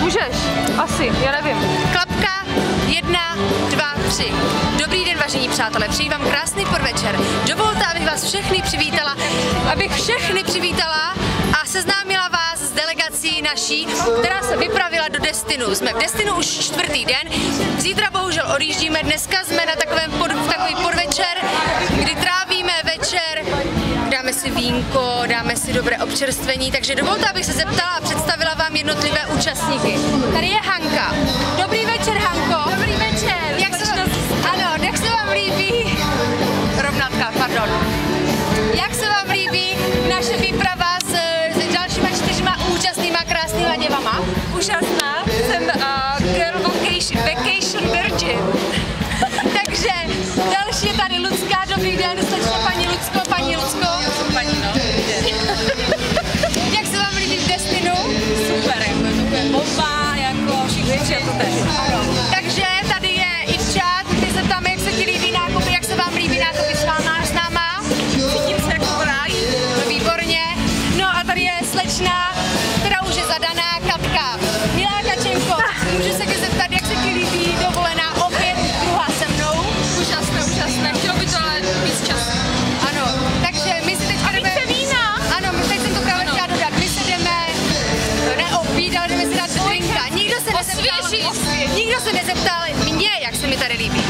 Můžeš, asi, já nevím. Klapka, 1, 2, 3. Dobrý den, vážení přátelé, přeji vám krásný podvečer. Dovolte, abych vás všechny přivítala a seznámila vás s delegací naší, která se vypravila do Destinu. Jsme v Destinu už 4. den, zítra bohužel odjíždíme, dneska jsme na takový podvečer, kdy trávíme večer, dáme si vínko, dáme si dobré občerstvení, takže dovolte, abych se zeptala a představila vám jednotlivé účastníky. Tady je Hanka. Dobrý večer, Hanko. Dobrý večer. Jak se vám líbí? Rovnatka, pardon. Jak se vám líbí naše výprava s dalšíma 4 účastnýma krásnýma děvama? Úžasná, jsem girl vacation virgin. Takže další je tady Lucka, dobrý den, slečna paní Lucko. Paní, no, Jak se vám líbí v Destinu? super, jako to je bomba, jako všichni přijete. Takže tady je Ivča, ty se tam, jak se ti líbí nákupy, jak se vám líbí nákupy s náma? Cítím se jako v ráji. Výborně. No a tady je slečna, která už je zadaná, Katka. Milá Kačenko, můžu se tě zeptat, jak se ti líbí dovolená opět druhá se mnou? Úžasné, chtělo by to ale víc času. Ano, takže my si teď jdeme... vína? Ano, my teď jsem to právě chtěla dodat, my se jdeme neopít, ale jdeme si dát drinka. Nikdo se nezeptal mě, jak se mi tady líbí.